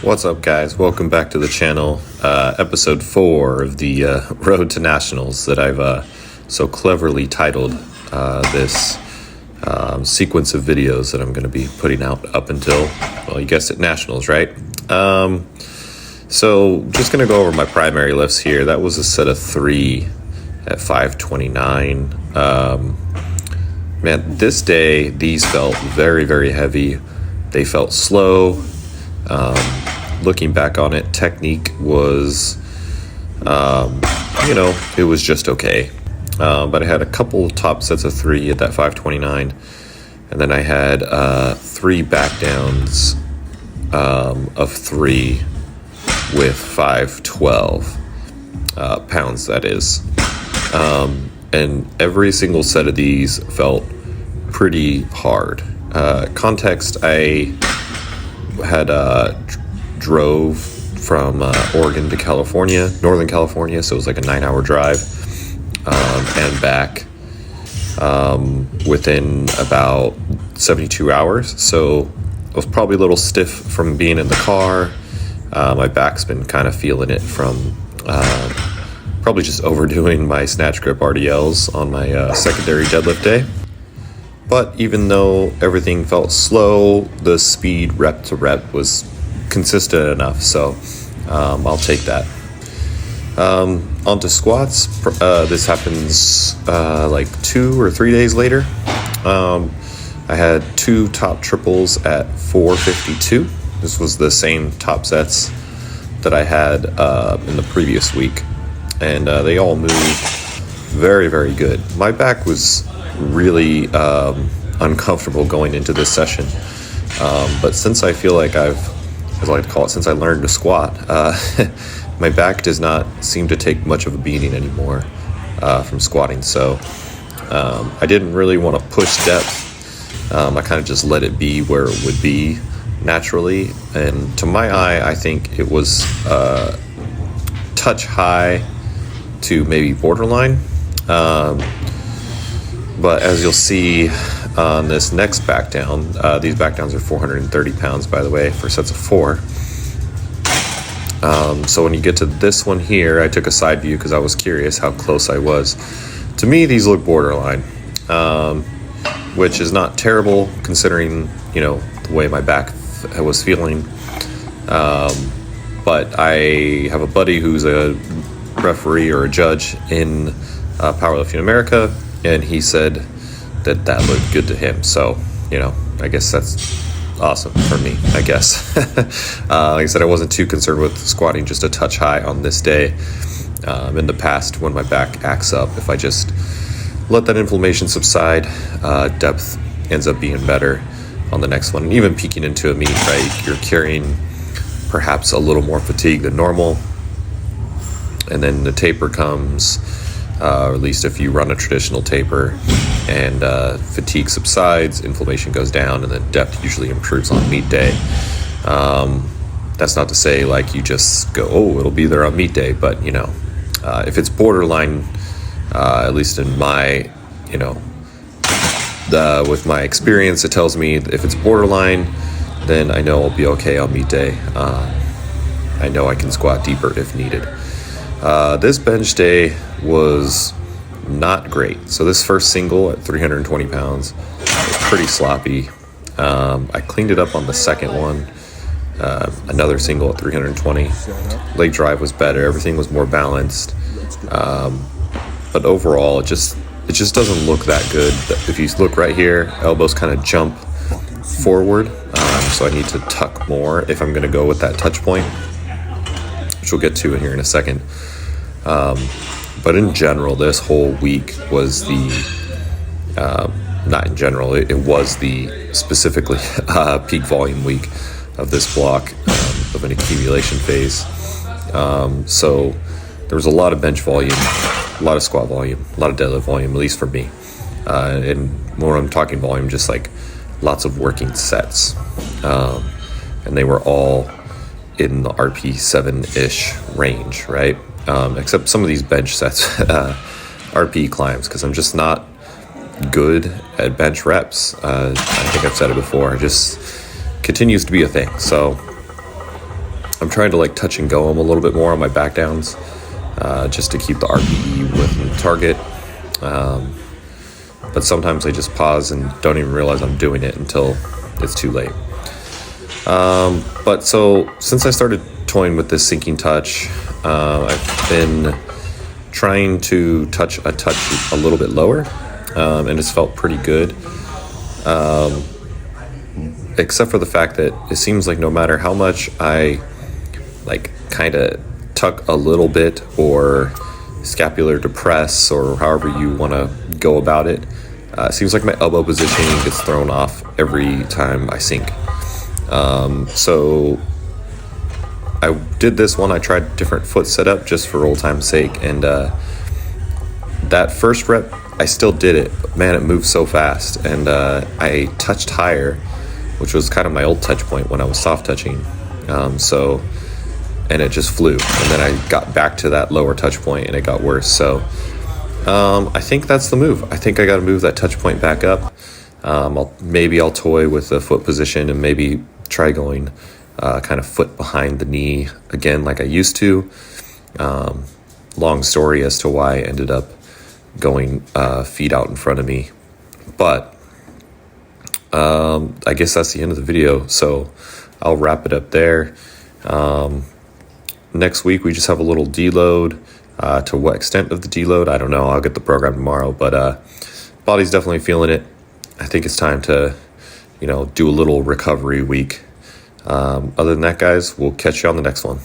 What's up, guys? Welcome back to the channel. Episode 4 of the Road to Nationals that I've so cleverly titled this sequence of videos that I'm going to be putting out up until, well, you guessed it, Nationals, right? So just going to go over my primary lifts here. That was a set of 3 at 529. Man, this day, these felt very, very heavy. They felt slow. Looking back on it, technique was, it was just okay. But I had a couple top sets of 3 at that 529. And then I had 3 back downs of 3 with 512 pounds, that is. And every single set of these felt pretty hard. Context, I had drove from Oregon to California, Northern California, so it was like a 9-hour drive, and back within about 72 hours. So I was probably a little stiff from being in the car. My back's been kind of feeling it from probably just overdoing my snatch grip RDLs on my secondary deadlift day. But even though everything felt slow, the speed rep to rep was consistent enough, so I'll take that. Onto squats. This happens like 2 or 3 days later. I had 2 top triples at 452. This was the same top sets that I had in the previous week, and they all moved very, very good. My back was really uncomfortable going into this session, but since I feel like as I like to call it, since I learned to squat, my back does not seem to take much of a beating anymore from squatting. So I didn't really want to push depth. I kind of just let it be where it would be naturally. And to my eye, I think it was touch high to maybe borderline. But as you'll see on this next back down, these back downs are 430 pounds, by the way, for sets of 4. So when you get to this one here, I took a side view because I was curious how close I was. To me, these look borderline, which is not terrible considering, the way my back was feeling. But I have a buddy who's a referee or a judge in Powerlifting America, and he said that looked good to him. So, I guess that's awesome for me, I guess. Like I said, I wasn't too concerned with squatting just a touch high on this day. In the past, when my back acts up, if I just let that inflammation subside, depth ends up being better on the next one. And even peeking into a meet, right? You're carrying perhaps a little more fatigue than normal. And then the taper comes, or at least if you run a traditional taper, and fatigue subsides, inflammation goes down, and then depth usually improves on meet day. That's not to say like you just go, oh, it'll be there on meet day, but if it's borderline, at least in my, with my experience, it tells me if it's borderline, then I know I'll be okay on meet day. I know I can squat deeper if needed. This bench day was not great. So this first single at 320 pounds was pretty sloppy. I cleaned it up on the second one. Another single at 320. Leg drive was better. Everything was more balanced. But overall, it just doesn't look that good. If you look right here, elbows kind of jump forward. So I need to tuck more if I'm going to go with that touch point, which we'll get to in here in a second. But in general, this whole week was not in general, it was the specifically peak volume week of this block of an accumulation phase. So there was a lot of bench volume, a lot of squat volume, a lot of deadlift volume, at least for me. And when I'm talking volume, just like lots of working sets. And they were all in the RP7-ish range, right? Except some of these bench sets, RP climbs, because I'm just not good at bench reps. I think I've said it before. It just continues to be a thing. So I'm trying to like touch and go them a little bit more on my back downs, just to keep the RPE within the target. But sometimes I just pause and don't even realize I'm doing it until it's too late. But so since I started toying with this sinking touch, I've been trying to touch a little bit lower, and it's felt pretty good. Except for the fact that it seems like no matter how much I like kind of tuck a little bit or scapular depress or however you want to go about it, it seems like my elbow positioning gets thrown off every time I sink. So I did this one. I tried different foot setup just for old time's sake, and that first rep I still did it, but man, it moved so fast, and I touched higher, which was kind of my old touch point when I was soft touching. And it just flew, and then I got back to that lower touch point and it got worse. So I think that's the move. I think I got to move that touch point back up. I'll toy with the foot position and maybe try going kind of foot behind the knee again like I used to. Long story as to why I ended up going feet out in front of me, but I guess that's the end of the video, so I'll wrap it up there. Next week we just have a little deload. To what extent of the deload, I don't know. I'll get the program tomorrow, but body's definitely feeling it. I think it's time to do a little recovery week. Other than that, guys, we'll catch you on the next one.